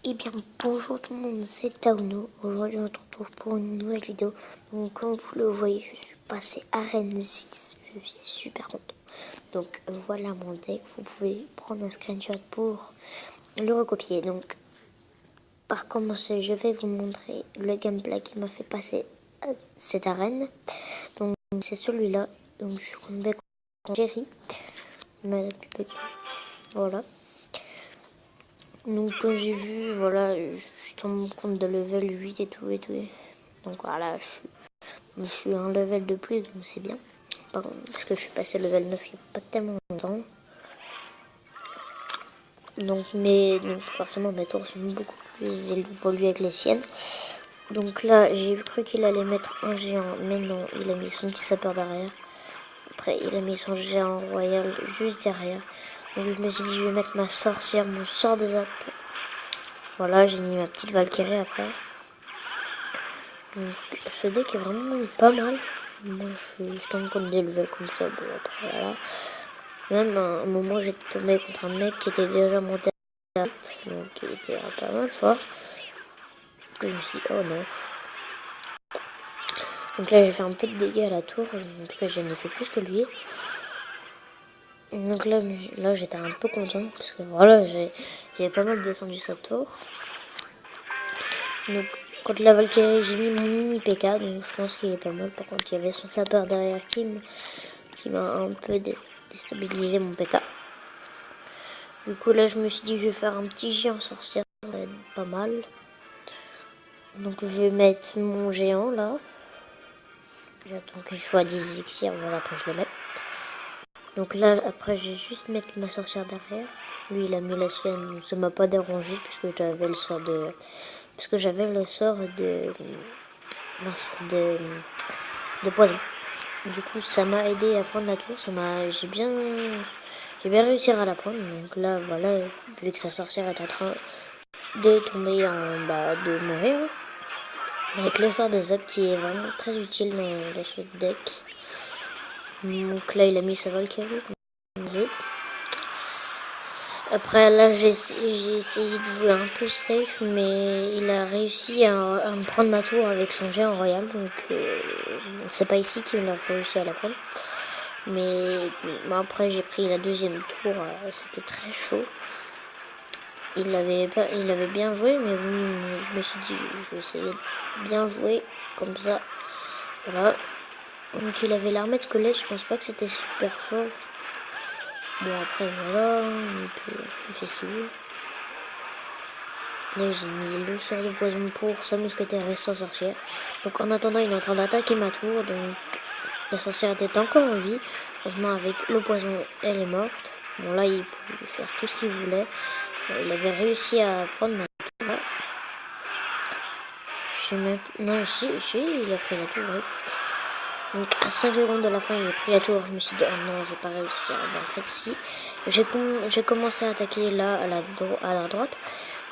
Eh bien bonjour tout le monde, c'est Tauno. Aujourd'hui on se retrouve pour une nouvelle vidéo. Donc comme vous le voyez, je suis passé à Rennes 6. Je suis super content. Donc voilà mon deck, vous pouvez prendre un screenshot pour le recopier. Donc par commencer, je vais vous montrer le gameplay qui m'a fait passer à cette arène. Donc c'est celui-là. Donc je suis contre Jerry, ma plus petite. Voilà. Donc quand j'ai vu, voilà, je tombe compte de level 8 et tout. Donc voilà, je suis un level de plus, donc c'est bien. Parce que je suis passé level 9 il n'y a pas tellement longtemps. Donc forcément mes tours sont beaucoup plus évoluées que les siennes. Donc là j'ai cru qu'il allait mettre un géant, mais non, il a mis son petit sapeur derrière. Après il a mis son géant royal juste derrière. Donc je me suis dit je vais mettre ma sorcière, mon sort de zap. Voilà, j'ai mis ma petite Valkyrie après. Donc ce deck est vraiment pas mal. Moi je tombe contre des levels comme ça. Bon, après, voilà. Même à un moment j'ai tombé contre un mec qui était déjà monté à 8, donc il était pas mal fort. Je me suis dit oh non. Donc là j'ai fait un peu de dégâts à la tour. En tout cas j'en ai fait plus que lui. Donc là j'étais un peu content parce que voilà j'ai pas mal descendu sa tour. Donc contre la Valkyrie j'ai mis mon mini PK, donc je pense qu'il est pas mal. Par contre il y avait son sapeur derrière qui m'a un peu déstabilisé mon PK. Du coup là je me suis dit je vais faire un petit géant sorcière, ça va être pas mal. Donc je vais mettre mon géant là. J'attends qu'il soit 10 élixirs, voilà, après je le mets. Donc là après je vais juste mettre ma sorcière derrière. Lui il a mis la sienne, ça m'a pas dérangé puisque j'avais le sort de... de poison. Du coup ça m'a aidé à prendre la tour, j'ai bien réussi à la prendre. Donc là voilà, vu que sa sorcière est en train de tomber de mourir, avec le sort de zap qui est vraiment très utile dans ce deck. Donc là il a mis sa Valkyrie comme jeu. Après là j'ai essayé de jouer un peu safe, mais il a réussi à me prendre ma tour avec son géant royal. Donc c'est pas ici qu'il a réussi à la prendre. Mais après j'ai pris la deuxième tour, c'était très chaud. Il avait bien joué, mais je me suis dit je vais essayer de bien jouer comme ça. Voilà. Donc il avait l'armée de squelette, je pense pas que c'était super fort. Bon après voilà, il fait ce qu'il veut. Là j'ai mis le sort de poison pour sa mousquetaire et sa sorcière. Donc en attendant il est en train d'attaquer ma tour, donc la sorcière était encore en vie. Heureusement avec le poison elle est morte. Bon là il pouvait faire tout ce qu'il voulait. Il avait réussi à prendre ma tour. Là. Non si, il a pris la tour, oui. Donc à 5 secondes de la fin il a pris la tour, je me suis dit oh non je vais pas réussir. Ben, en fait si, j'ai commencé à attaquer là à la droite.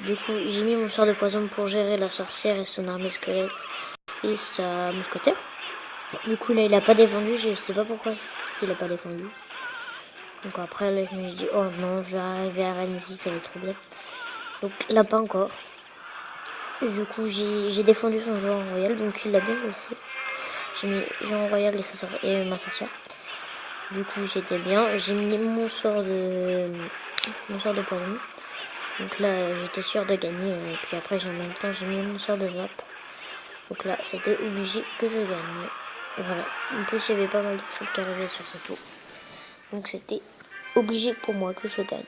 Du coup j'ai mis mon sort de poison pour gérer la sorcière et son armée squelette et sa mousquetaire. Du coup là il a pas défendu, je sais pas pourquoi il a pas défendu. Donc après là je me suis dit oh non je vais arriver à Rennes ici, ça va être trop bien. Donc là pas encore. Et du coup j'ai défendu son joueur en royal, donc il l'a bien réussi. J'ai mis Jean Royal et ma sorcière. Du coup j'étais bien. J'ai mis mon sort de poison. Donc là j'étais sûr de gagner. Et puis après en même temps j'ai mis mon sort de zap. Donc là c'était obligé que je gagne. Voilà. En plus il y avait pas mal de trucs qui arrivaient sur cette tour. Donc c'était obligé pour moi que je gagne.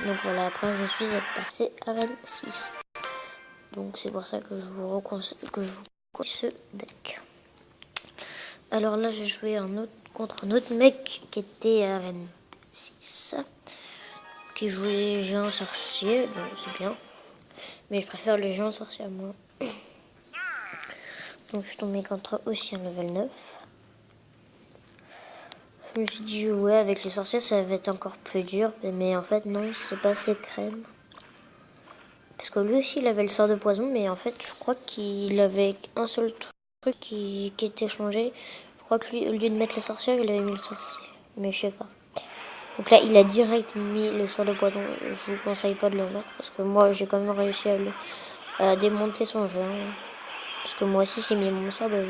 Donc voilà, après je suis passé à Rennes 6. Donc c'est pour ça que je vous reconseille ce deck. Alors là j'ai joué contre un autre mec qui était à Rennes 6, qui jouait géant sorcier, bon c'est bien, mais je préfère les géants sorciers à moi. Donc je suis tombé contre aussi un level 9. Je me suis dit ouais avec les sorciers ça va être encore plus dur, mais en fait non, c'est pas assez crème. Parce que lui aussi il avait le sort de poison, mais en fait je crois qu'il avait un seul truc qui était changé. Je crois que lui, au lieu de mettre les sorcières, il avait mis le sorcier, mais je sais pas. Donc là, il a direct mis le sort de poison. Je vous conseille pas de le mettre parce que moi, j'ai quand même réussi à démonter son géant. Parce que moi aussi, j'ai mis mon sort de...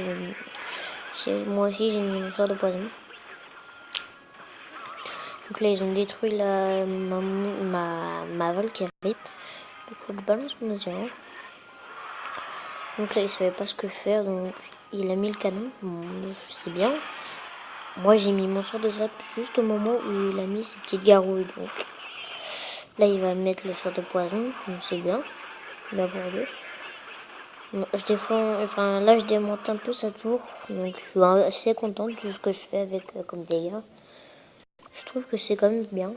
Moi aussi, j'ai mis mon sort de poison. Donc là, ils ont détruit ma Valkyrie. Du coup, je balance mon géant. Donc là, il savait pas ce que faire. Donc, il a mis le canon. Bon, c'est bien. Moi, j'ai mis mon sort de zap juste au moment où il a mis ses petites gargouilles. Donc là, il va mettre le sort de poison. Donc c'est bien. Là pour deux. Je défends, enfin là, je démonte un peu sa tour. Donc je suis assez contente de ce que je fais avec comme dégâts. Je trouve que c'est quand même bien.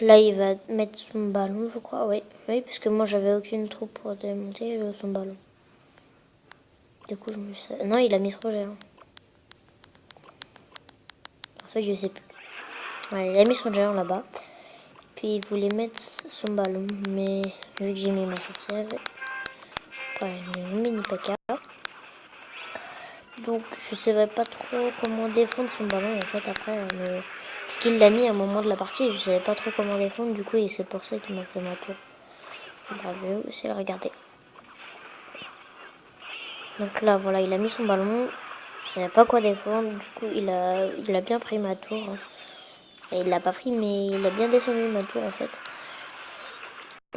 Là, il va mettre son ballon, je crois. Oui, oui, parce que moi, j'avais aucune troupe pour démonter son ballon. Du coup, je me suis... Non, il a mis trop géant. En fait, je sais plus. Ouais, il a mis son géant là-bas. Puis il voulait mettre son ballon. Mais vu que j'ai mis ma sorcière, pareil, une mini PK. Donc je savais pas trop comment défendre son ballon en fait après. Parce qu'il l'a mis à un moment de la partie. Je savais pas trop comment défendre. Du coup, et c'est pour ça qu'il m'a fait ma tour. Bravo, c'est le regarder. Donc là, voilà, il a mis son ballon. Je savais pas quoi défendre. Du coup, il a bien pris ma tour. Et il l'a pas pris, mais il a bien descendu ma tour en fait.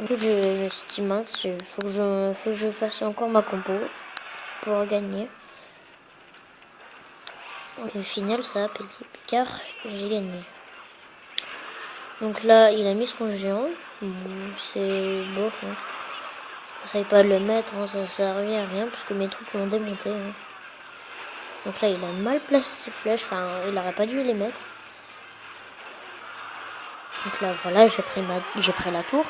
Du coup, je me suis dit mince, faut que je fasse encore ma compo pour gagner. Et au final, ça a payé car j'ai gagné. Donc là, il a mis son géant. C'est bof. Hein. Je ne savais pas le mettre, hein, ça servait à rien parce que mes troupes l'ont démonté. Hein. Donc là, il a mal placé ses flèches. Enfin, il n'aurait pas dû les mettre. Donc là, voilà, j'ai pris la tour.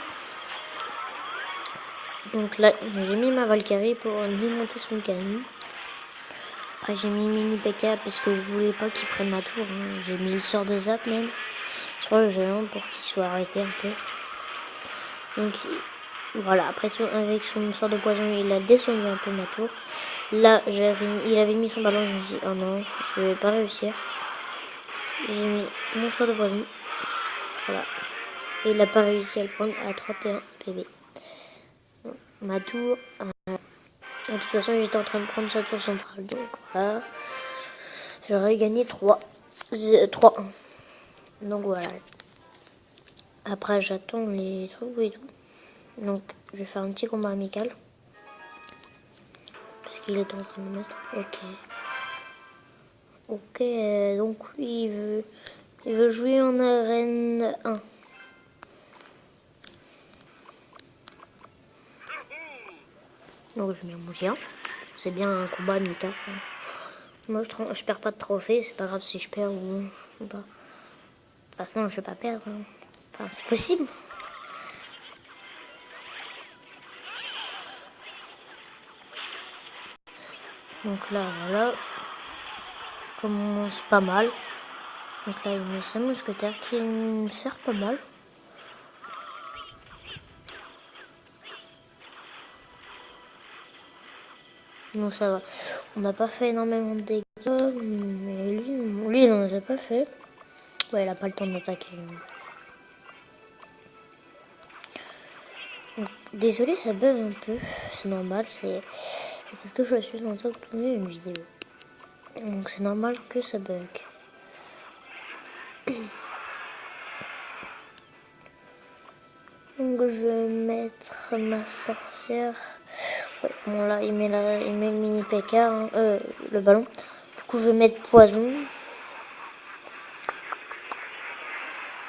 Donc là, j'ai mis ma Valkyrie pour démonter son canon. Après, j'ai mis mini PK parce que je voulais pas qu'il prenne ma tour. Hein. J'ai mis le sort de zap même sur le géant pour qu'il soit arrêté un peu. Donc voilà, après avec son sort de poison, il a descendu un peu ma tour. Là, il avait mis son ballon, je me suis dit, oh non, je vais pas réussir. J'ai mis mon sort de poison. Voilà. Et il n'a pas réussi à le prendre à 31 PV. Ma tour. De toute façon, j'étais en train de prendre sa tour centrale. Donc voilà. J'aurais gagné 3-1. Donc voilà. Après, j'attends les trucs et tout. Donc, je vais faire un petit combat amical. Parce qu'il est en train de mettre. Ok. Ok, donc lui, il veut jouer en arène 1. Donc je mets mon géant. C'est bien un combat amical. Moi, je perds pas de trophée. C'est pas grave si je perds ou pas. De toute façon, je vais pas perdre. Hein. Enfin, c'est possible. Donc là, voilà. Commence pas mal. Donc là, il met sa mousquetaire qui me sert pas mal. Donc ça va. On n'a pas fait énormément de dégâts. Mais lui il n'en a pas fait. Ouais, il a pas le temps d'attaquer. Désolé, ça buzz un peu. C'est normal, c'est parce que je suis en train de tourner une vidéo. Donc c'est normal que ça bug. Donc je vais mettre ma sorcière. Ouais, bon là il met le mini PK, hein, le ballon. Du coup je vais mettre poison.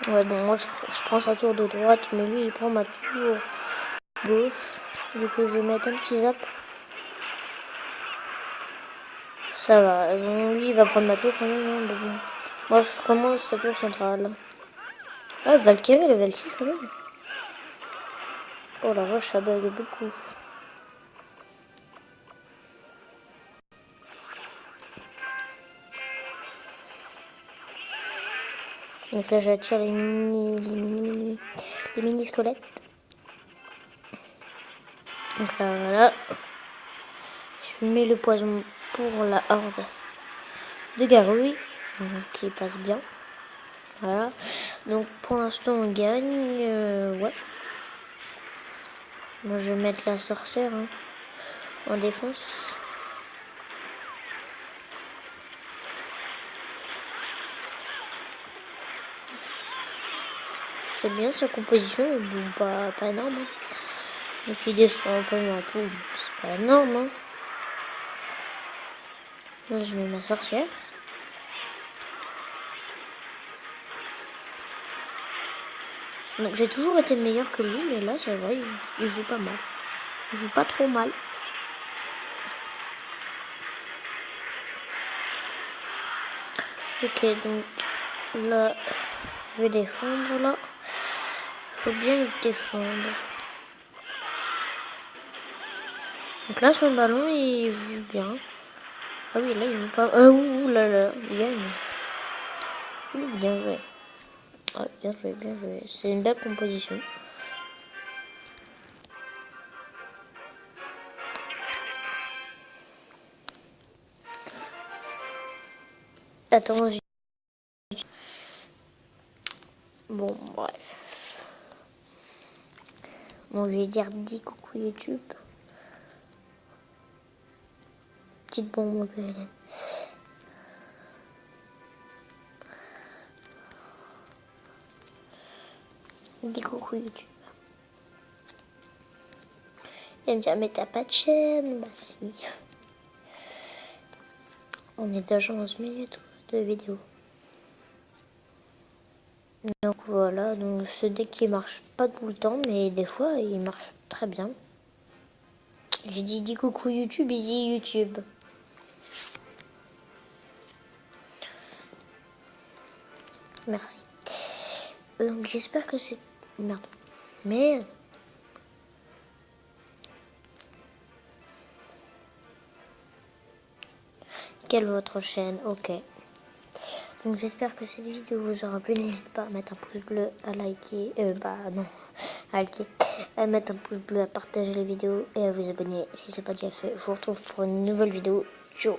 Ouais bon moi je prends sa tour de droite, mais lui il prend ma tour gauche. Du coup je vais mettre un petit zap. Ça va, donc, lui il va prendre ma tour quand même. Hein, bon. Moi je commence sa tour centrale. Ah Valkyrie level 6 quand même. Oh la vache, ça bug beaucoup. Donc là, j'attire les mini squelettes. Donc là, voilà. Je mets le poison pour la horde de gargouilles. qui passe bien. Voilà. Donc pour l'instant on gagne. Ouais. Moi je vais mettre la sorcière hein, en défense. C'est bien sa composition, bon, pas énorme. Hein. Donc il descend un peu dans tout, c'est pas énorme. Hein. Là je mets ma sorcière. Donc j'ai toujours été meilleur que lui, mais là c'est vrai, il joue pas mal. Il joue pas trop mal. Ok, donc là, je vais défendre là. Faut bien le défendre. Donc là, son ballon, il joue bien. Ah oui, là, il joue pas. Ouh là là, il gagne. Bien joué. Ah, bien joué, bien joué. C'est une belle composition. Attends, bon, bref. Bon, je vais dire 10 coucou YouTube. Petite bombe au PLN. Dis coucou YouTube. Elle me dit, mais t'as pas de chaîne? Bah si. On est déjà 11 minutes de vidéo. Donc voilà, donc ce deck qui marche pas tout le temps, mais des fois il marche très bien. J'ai dit dis coucou YouTube, il dit YouTube. Merci. Donc j'espère que c'est... Merde. Mais... Quelle est votre chaîne? Ok. Donc j'espère que cette vidéo vous aura plu. N'hésitez pas à mettre un pouce bleu, à liker. À liker. À mettre un pouce bleu, à partager les vidéos et à vous abonner si c'est pas déjà fait. Je vous retrouve pour une nouvelle vidéo. Ciao.